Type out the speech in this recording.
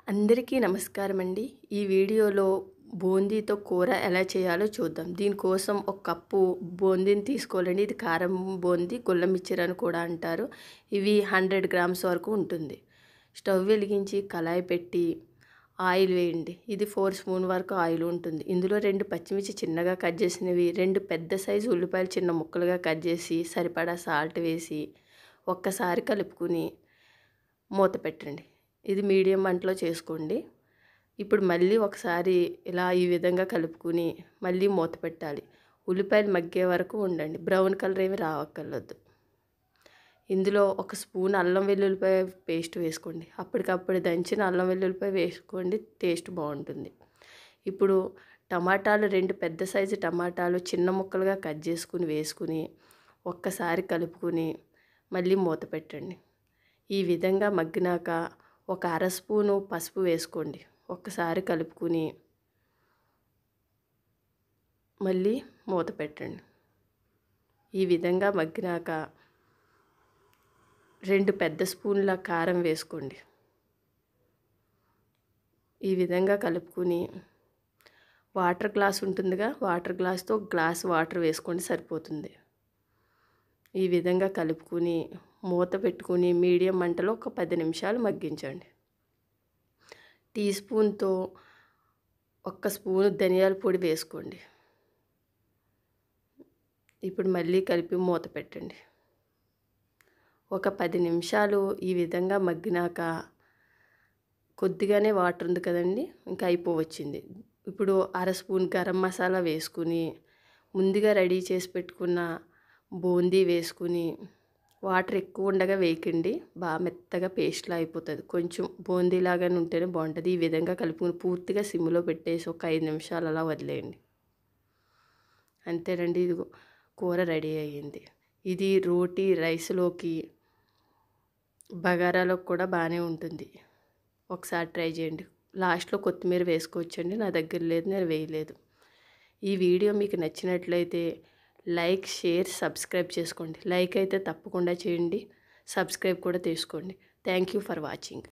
అందరికీ నమస్కారం అండి. ఈ వీడియోలో బూందీతో కూర ఎలా చేయాలో చూద్దాం. దీనికోసం ఒక కప్పు బూందీని తీసుకోవాలండి. ఇది కారం బూందీ, గుల్ల మిక్చర్ అని కూడా అంటారు. ఇవి 100 గ్రామ్స్ వరకు ఉంటుంది. స్టవ్ వెలిగించి కళాయి పెట్టి ఆయిల్ వేయండి. ఇది 4 స్పూన్ వరకు ఆయిల్ ఉంటుంది. ఇందులో 2 పచ్చిమిర్చి చిన్నగా కట్ చేసినవి, 2 పెద్ద సైజు ఉల్లిపాయలు చిన్న ముక్కలుగా కట్ చేసి, సరిపడా సాల్ట్ వేసి ఒక్కసారి కలుపుకుని మూత పెట్టండి. ఇది మీడియం మంటలో చేసుకోండి. ఇప్పుడు మళ్ళీ ఒకసారి ఇలా ఈ విధంగా కలుపుకుని మళ్ళీ మూత పెట్టాలి. ఉల్లిపాయలు మగ్గే వరకు ఉండండి. బ్రౌన్ కలర్ ఏమి రావక్కర్లేదు. ఇందులో ఒక స్పూన్ అల్లం వెల్లుల్లిపాయ పేస్ట్ వేసుకోండి. అప్పటికప్పుడు దంచిన అల్లం వెల్లుల్లిపాయ వేసుకోండి, టేస్ట్ బాగుంటుంది. ఇప్పుడు టమాటాలు 2 పెద్ద సైజు టమాటాలు చిన్న ముక్కలుగా కట్ చేసుకుని వేసుకుని ఒక్కసారి కలుపుకుని మళ్ళీ మూత పెట్టండి. ఈ విధంగా మగ్గినాక ఒక అర స్పూను పసుపు వేసుకోండి. ఒక్కసారి కలుపుకుని మళ్ళీ మూత పెట్టండి. ఈ విధంగా మగ్గినాక 2 పెద్ద స్పూన్ల కారం వేసుకోండి. ఈ విధంగా కలుపుకుని వాటర్ గ్లాస్ ఉంటుందిగా, వాటర్ గ్లాస్తో గ్లాస్ వాటర్ వేసుకోండి, సరిపోతుంది. ఈ విధంగా కలుపుకుని మూత పెట్టుకుని మీడియం మంటలో ఒక 10 నిమిషాలు మగ్గించండి. టీ స్పూన్తో 1 స్పూను ధనియాల పొడి వేసుకోండి. ఇప్పుడు మళ్ళీ కలిపి మూత పెట్టండి. ఒక 10 నిమిషాలు ఈ విధంగా మగ్గినాక కొద్దిగానే వాటర్ ఉంది కదండి, ఇంకా అయిపోవచ్చింది. ఇప్పుడు అర స్పూన్ గరం మసాలా వేసుకుని ముందుగా రెడీ చేసి పెట్టుకున్న బూందీ వేసుకుని వాటర్ ఎక్కువ ఉండగా వేయకండి, బాగా మెత్తగా పేస్ట్లా అయిపోతుంది. కొంచెం బూందీలాగానే ఉంటేనే బాగుంటుంది. ఈ విధంగా కలుపుకుని పూర్తిగా సిమ్లో పెట్టేసి ఒక 5 నిమిషాలు అలా వదిలేయండి. అంతేనండి, ఇది కూర రెడీ అయ్యింది. ఇది రోటీ, రైస్లోకి, బగారాలోకి కూడా బాగానే ఉంటుంది. ఒకసారి ట్రై చేయండి. లాస్ట్లో కొత్తిమీర వేసుకోవచ్చండి, నా దగ్గర లేదు, నేను వేయలేదు. ఈ వీడియో మీకు నచ్చినట్లయితే లైక్, షేర్, సబ్స్క్రైబ్ చేసుకోండి. లైక్ అయితే తప్పకుండా చేయండి, సబ్స్క్రైబ్ కూడా చేసుకోండి. Thank you for watching.